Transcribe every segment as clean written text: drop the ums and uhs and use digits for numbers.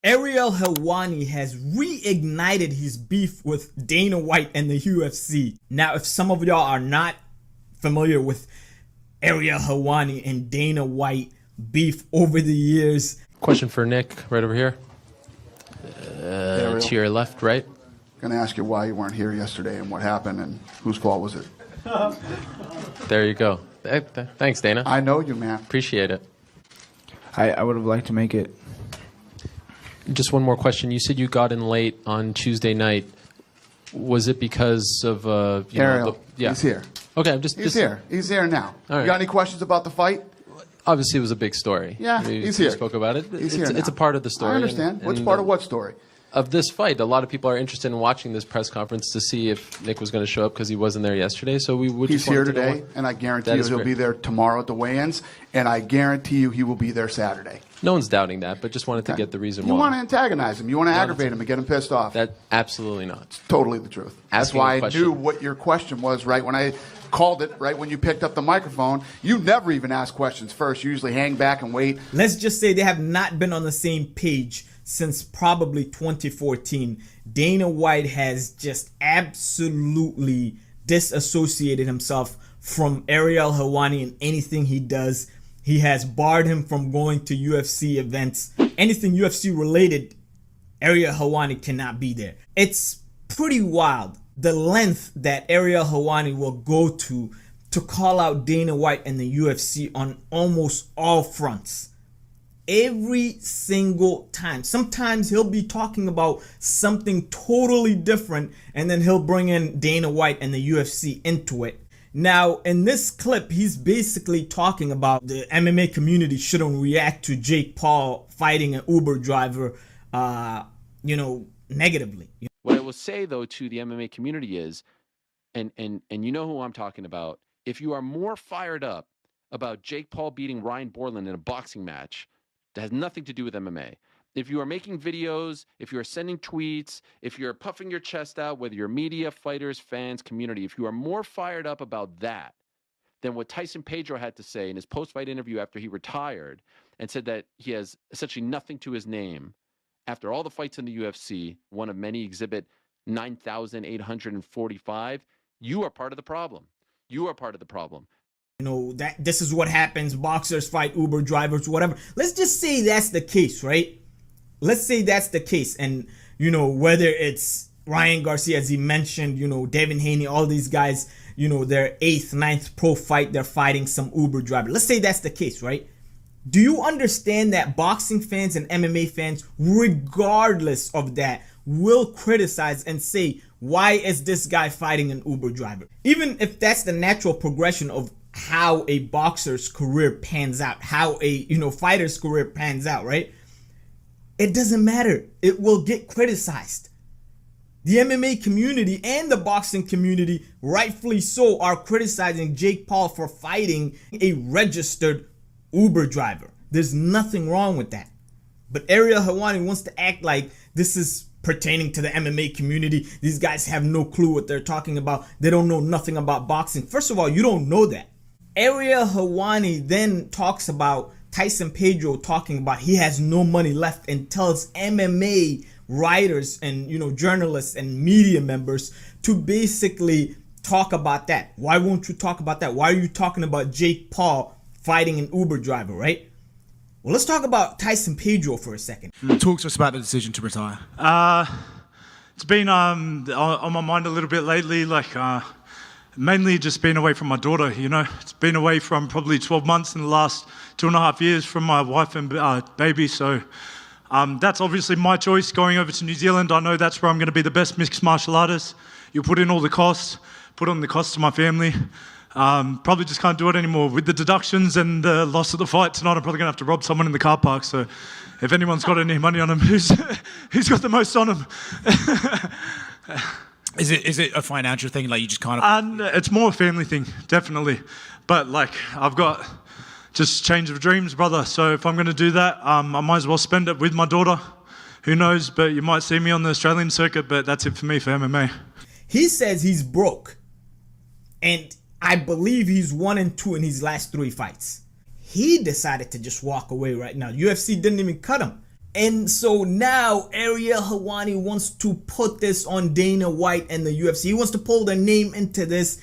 Ariel Helwani has reignited his beef with Dana White and the UFC. Now, if some of y'all are not familiar with Ariel Helwani and Dana White beef over the years. Question for Nick, right over here. To your left, right? Going to ask you why you weren't here yesterday and what happened and whose fault was it? There you go. Thanks, Dana. I know you, man. Appreciate it. I would have liked to make it. Just one more question. You said you got in late on Tuesday night. Was it because of Ariel, yeah. He's here. Okay, He's here. He's here now. All right. You got any questions about the fight? Obviously, it was a big story. Yeah, he's here. We spoke about it. He's here now. It's a part of the story. I understand. What's part of what story? Of this fight. A lot of people are interested in watching this press conference to see if Nick was going to show up because he wasn't there yesterday. So we would. He's here today, and I guarantee you he'll be there tomorrow at the weigh-ins, and I guarantee you he will be there Saturday. No one's doubting that, but just wanted to get the reason why. You want to antagonize him. You want to aggravate him and get him pissed off. That absolutely not. It's totally the truth. That's why I knew what your question was right when I called it, right when you picked up the microphone. You never even ask questions first. You usually hang back and wait. Let's just say they have not been on the same page since probably 2014. Dana White has just absolutely disassociated himself from Ariel Helwani in anything he does. He has barred him from going to UFC events. Anything UFC related, Ariel Helwani cannot be there. It's pretty wild the length that Ariel Helwani will go to call out Dana White and the UFC on almost all fronts. Every single time. Sometimes he'll be talking about something totally different and then he'll bring in Dana White and the UFC into it. Now, in this clip, he's basically talking about the MMA community shouldn't react to Jake Paul fighting an Uber driver, negatively. What I will say, though, to the MMA community is, and you know who I'm talking about, if you are more fired up about Jake Paul beating Ryan Borland in a boxing match, that has nothing to do with MMA. If you are making videos, if you are sending tweets, if you're puffing your chest out, whether you're media, fighters, fans, community, if you are more fired up about that than what Tyson Pedro had to say in his post-fight interview after he retired and said that he has essentially nothing to his name after all the fights in the UFC, one of many exhibit 9,845, you are part of the problem. You are part of the problem. That this is what happens. Boxers fight Uber drivers, whatever. Let's just say that's the case, right? Let's say that's the case. And, whether it's Ryan Garcia, as he mentioned, Devin Haney, all these guys, their 8th, 9th pro fight, they're fighting some Uber driver. Let's say that's the case, right? Do you understand that boxing fans and MMA fans, regardless of that, will criticize and say, why is this guy fighting an Uber driver? Even if that's the natural progression of how a boxer's career pans out, how a fighter's career pans out, right? It doesn't matter. It will get criticized. The MMA community and the boxing community, rightfully so, are criticizing Jake Paul for fighting a registered Uber driver. There's nothing wrong with that. But Ariel Helwani wants to act like this is pertaining to the MMA community. These guys have no clue what they're talking about. They don't know nothing about boxing. First of all, you don't know that. Ariel Helwani then talks about Tyson Pedro talking about he has no money left and tells MMA writers and journalists and media members to basically talk about that. Why won't you talk about that? Why are you talking about Jake Paul fighting an Uber driver, right? Well, let's talk about Tyson Pedro for a second. Talk to us about the decision to retire. It's been on my mind a little bit lately, mainly just being away from my daughter, It's been away from probably 12 months in the last 2.5 years from my wife and baby, so that's obviously my choice, going over to New Zealand. I know that's where I'm going to be the best mixed martial artist. You put in all the costs, put on the costs to my family. Probably just can't do it anymore. With the deductions and the loss of the fight tonight, I'm probably going to have to rob someone in the car park, so if anyone's got any money on him, who's got the most on him? Is it a financial thing? Like you just kind of... It's more a family thing, definitely. But I've got just change of dreams, brother. So if I'm going to do that, I might as well spend it with my daughter. Who knows? But you might see me on the Australian circuit. But that's it for me for MMA. He says he's broke, and I believe he's 1-2 in his last 3 fights. He decided to just walk away right now. UFC didn't even cut him. And so now Ariel Helwani wants to put this on Dana White and the UFC. He wants to pull their name into this.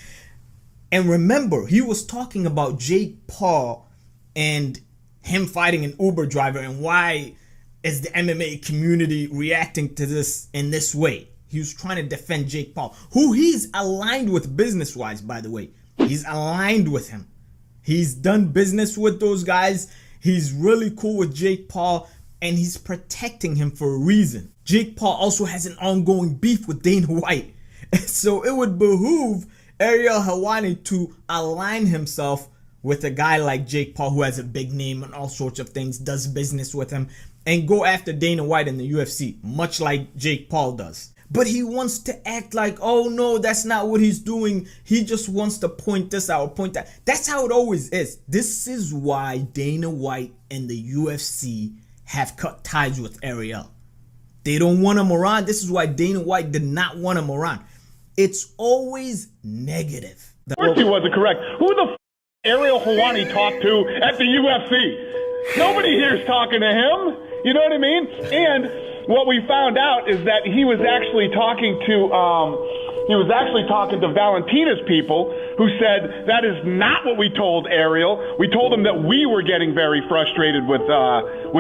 And remember, he was talking about Jake Paul and him fighting an Uber driver, and why is the MMA community reacting to this in this way. He was trying to defend Jake Paul, who he's aligned with business-wise, by the way. He's aligned with him. He's done business with those guys. He's really cool with Jake Paul, and he's protecting him for a reason. Jake Paul also has an ongoing beef with Dana White. So it would behoove Ariel Helwani to align himself with a guy like Jake Paul, who has a big name and all sorts of things, does business with him, and go after Dana White in the UFC, much like Jake Paul does. But he wants to act like, oh no, that's not what he's doing. He just wants to point this out, point that. That's how it always is. This is why Dana White and the UFC have cut ties with Ariel. They don't want him around. This is why Dana White did not want him around. It's always negative. Of course he wasn't correct. Who the Ariel Helwani talked to at the UFC? Nobody here's talking to him. You know what I mean? And what we found out is that he was actually talking to Valentina's people, who said that is not what we told Ariel. We told him that we were getting very frustrated with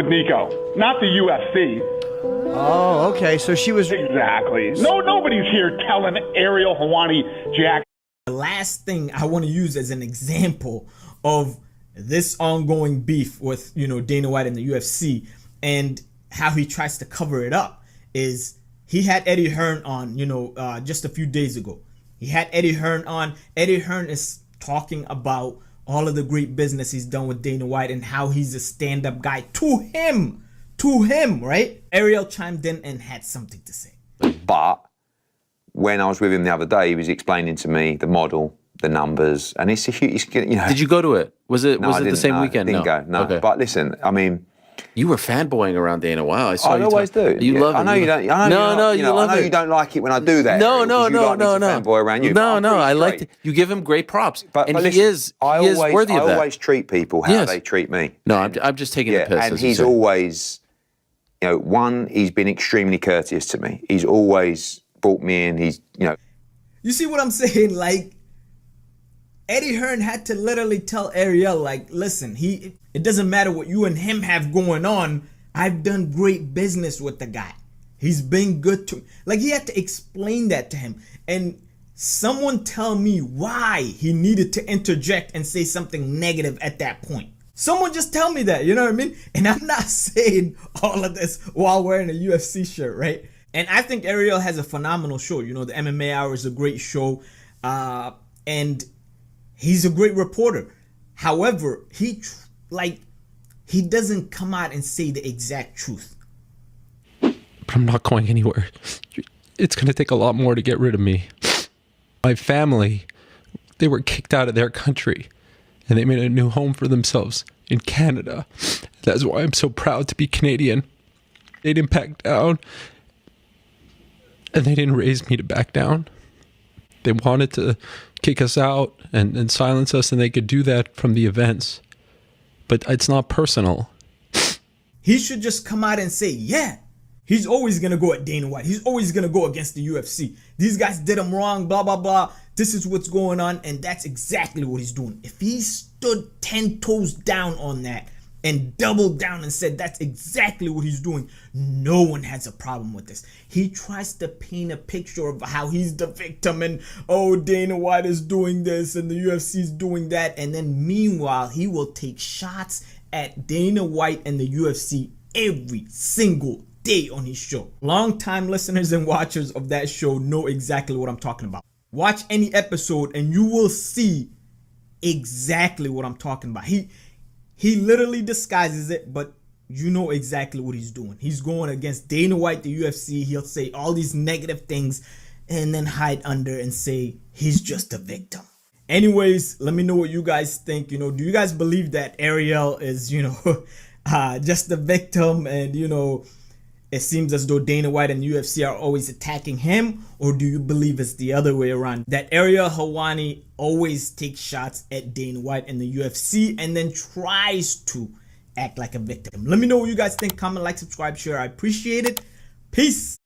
Nico, not the UFC. Oh, okay. So she was exactly. No, nobody's here telling Ariel Helwani Jack. The last thing I want to use as an example of this ongoing beef with, Dana White and the UFC and how he tries to cover it up is he had Eddie Hearn on, just a few days ago. He had Eddie Hearn on. Eddie Hearn is talking about all of the great business he's done with Dana White and how he's a stand-up guy to him, right? Ariel chimed in and had something to say. But when I was with him the other day, he was explaining to me the model, the numbers, and it's a huge, Did you go to it? Was it the same weekend? Didn't go. No. Okay. But listen, I mean, you were fanboying around Dana. Wow, I always do. You love it. I know you don't. I know you don't like it when I do that. No. Fanboy around you. No. I like it. You give him great props, and listen, he is worthy of that. I always treat people how they treat me. No, I'm just taking the piss. And he's always, he's been extremely courteous to me. He's always brought me in. You see what I'm saying? Like, Eddie Hearn had to literally tell Ariel, like, listen, it doesn't matter what you and him have going on. I've done great business with the guy. He's been good to me. Like, he had to explain that to him. And someone tell me why he needed to interject and say something negative at that point. Someone just tell me that, you know what I mean? And I'm not saying all of this while wearing a UFC shirt, right? And I think Ariel has a phenomenal show. The MMA Hour is a great show. And he's a great reporter. However, he doesn't come out and say the exact truth. But I'm not going anywhere. It's going to take a lot more to get rid of me. My family, they were kicked out of their country, and they made a new home for themselves in Canada. That's why I'm so proud to be Canadian. They didn't back down, and they didn't raise me to back down. They wanted to kick us out and silence us, and they could do that from the events. But it's not personal. He should just come out and say, yeah, he's always going to go at Dana White. He's always going to go against the UFC. These guys did him wrong, blah, blah, blah. This is what's going on, and that's exactly what he's doing. If he stood 10 toes down on that and doubled down and said that's exactly what he's doing, no one has a problem with this. He tries to paint a picture of how he's the victim and, oh, Dana White is doing this and the UFC is doing that. And then meanwhile, he will take shots at Dana White and the UFC every single day on his show. Long-time listeners and watchers of that show know exactly what I'm talking about. Watch any episode and you will see exactly what I'm talking about. He literally disguises it, but you know exactly what he's doing. He's going against Dana White, the UFC. He'll say all these negative things and then hide under and say he's just a victim. Anyways, let me know what you guys think. Do you guys believe that Ariel is, just a victim and, it seems as though Dana White and UFC are always attacking him? Or do you believe it's the other way around? That Ariel Helwani always takes shots at Dana White and the UFC and then tries to act like a victim. Let me know what you guys think. Comment, like, subscribe, share. I appreciate it. Peace.